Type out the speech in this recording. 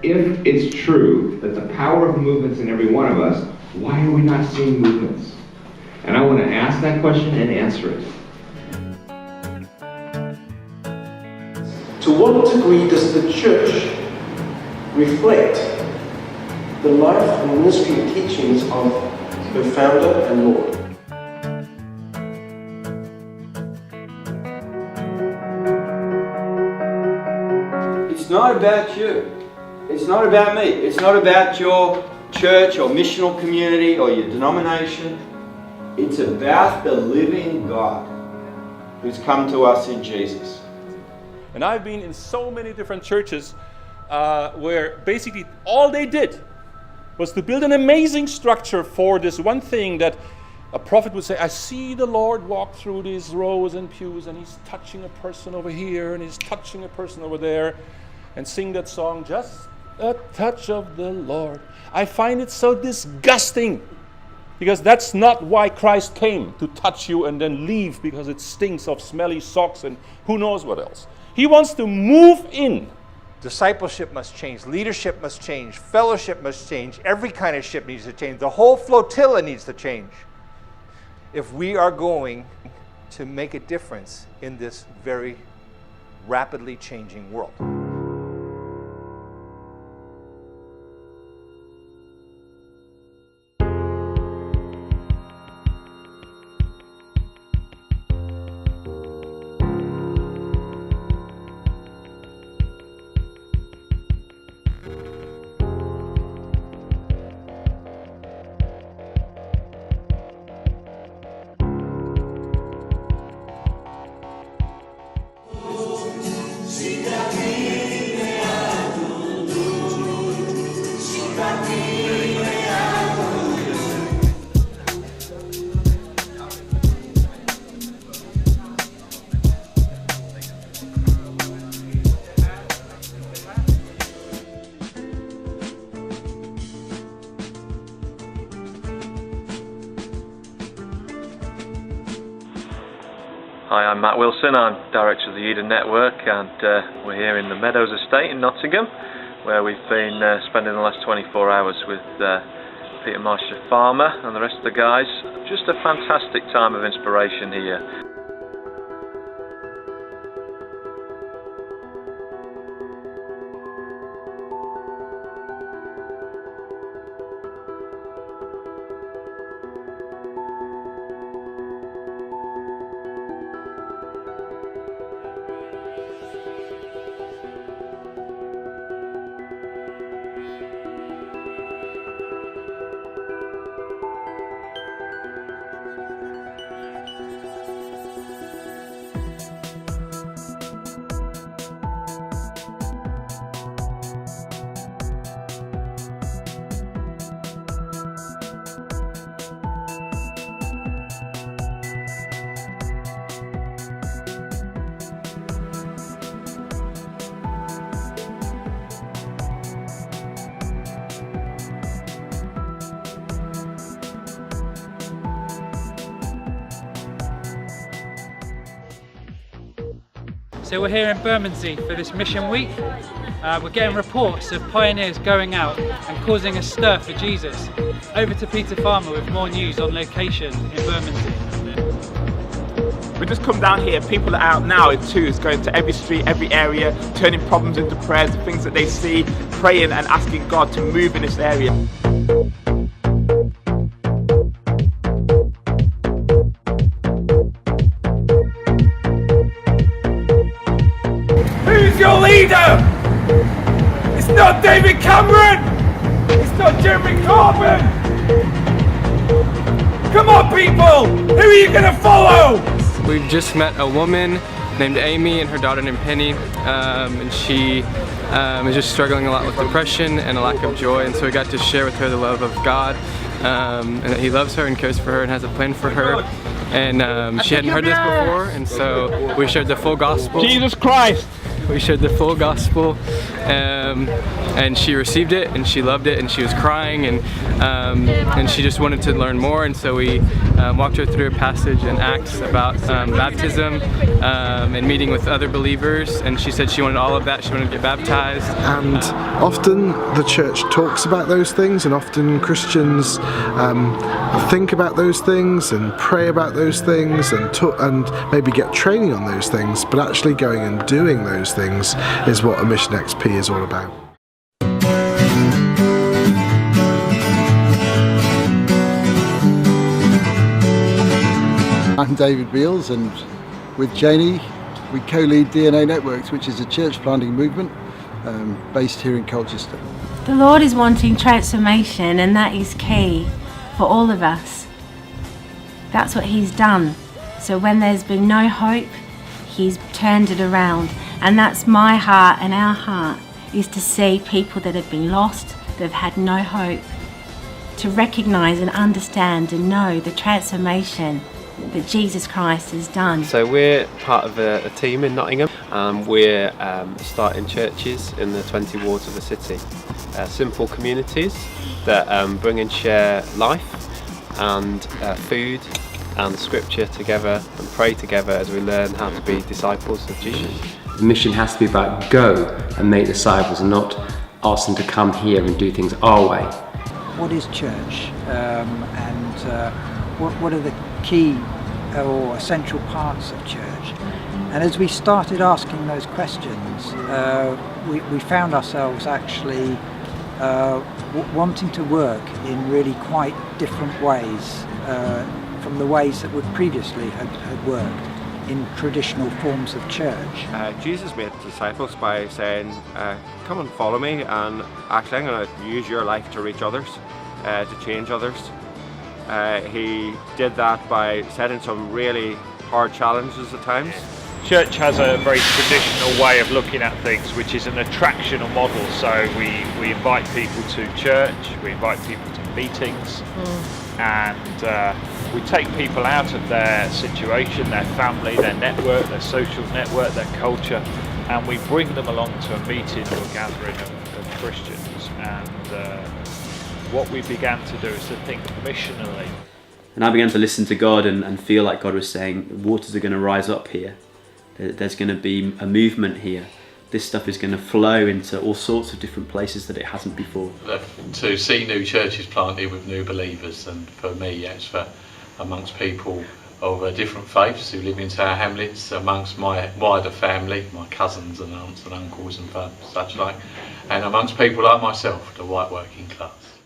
if it's true that the power of movements in every one of us, why are we not seeing movements? And I want to ask that question and answer it. To what degree does the church reflect the life and ministry and teachings of her founder and Lord? It's not about you. It's not about me. It's not about your church or missional community or your denomination. It's about the living God who's come to us in Jesus. And I've been in so many different churches where basically all they did was to build an amazing structure for this one thing that a prophet would say, I see the Lord walk through these rows and pews and he's touching a person over here and he's touching a person over there, and sing that song, Just a Touch of the Lord. I find it so disgusting, because that's not why Christ came, to touch you and then leave because it stinks of smelly socks and who knows what else. He wants to move in. Discipleship must change, leadership must change, fellowship must change, every kind of ship needs to change, the whole flotilla needs to change if we are going to make a difference in this very rapidly changing world. Hi, I'm Matt Wilson, I'm Director of the Eden Network, and we're here in the Meadows Estate in Nottingham, where we've been spending the last 24 hours with Peter Marshall Farmer and the rest of the guys. Just a fantastic time of inspiration here. So we're here in Bermondsey for this Mission Week. We're getting reports of pioneers going out and causing a stir for Jesus. Over to Peter Farmer with more news on location in Bermondsey. We just come down here, people are out now too, is going to every street, every area, turning problems into prayers, the things that they see, praying and asking God to move in this area. Who's your leader? It's not David Cameron! It's not Jeremy Corbyn! Come on people! Who are you gonna follow? We've just met a woman named Amy and her daughter named Penny, and she is just struggling a lot with depression and a lack of joy, and so we got to share with her the love of God, and that He loves her and cares for her and has a plan for her. And she hadn't heard this before, and so we shared the full gospel. Jesus Christ We shared the full gospel, and she received it, and she loved it, and she was crying, and she just wanted to learn more. And so we walked her through a passage in Acts about baptism and meeting with other believers. And she said she wanted all of that. She wanted to get baptized. And often the church talks about those things, and often Christians think about those things and pray about those things and maybe get training on those things, but actually going and doing those things is what a Mission XP is all about. I'm David Beals, and with Janie we co-lead DNA Networks, which is a church planting movement based here in Colchester. The Lord is wanting transformation, and that is key for all of us. That's what He's done. So when there's been no hope, He's turned it around. And that's my heart and our heart, is to see people that have been lost, that have had no hope, to recognise and understand and know the transformation that Jesus Christ has done. So we're part of a team in Nottingham. We're starting churches in the 20 wards of the city. Simple communities that bring and share life and food and scripture together and pray together as we learn how to be disciples of Jesus. The mission has to be about go and make disciples, and not ask them to come here and do things our way. What is church, and what are the key or essential parts of church? And as we started asking those questions, we found ourselves actually wanting to work in really quite different ways from the ways that would previously had worked in traditional forms of church. Jesus made disciples by saying, come and follow me, and actually I'm going to use your life to reach others, to change others. He did that by setting some really hard challenges at times. Church has a very traditional way of looking at things, which is an attractional model. So we invite people to church, we invite people to meetings, and we take people out of their situation, their family, their network, their social network, their culture, and we bring them along to a meeting or a gathering of Christians. And what we began to do is to think missionally. And I began to listen to God and feel like God was saying, waters are going to rise up here. There's going to be a movement here. This stuff is going to flow into all sorts of different places that it hasn't before. To see new churches planted with new believers, and for me it's for amongst people of different faiths who live in Tower Hamlets, amongst my wider family, my cousins and aunts and uncles and such like, and amongst people like myself, the white working class.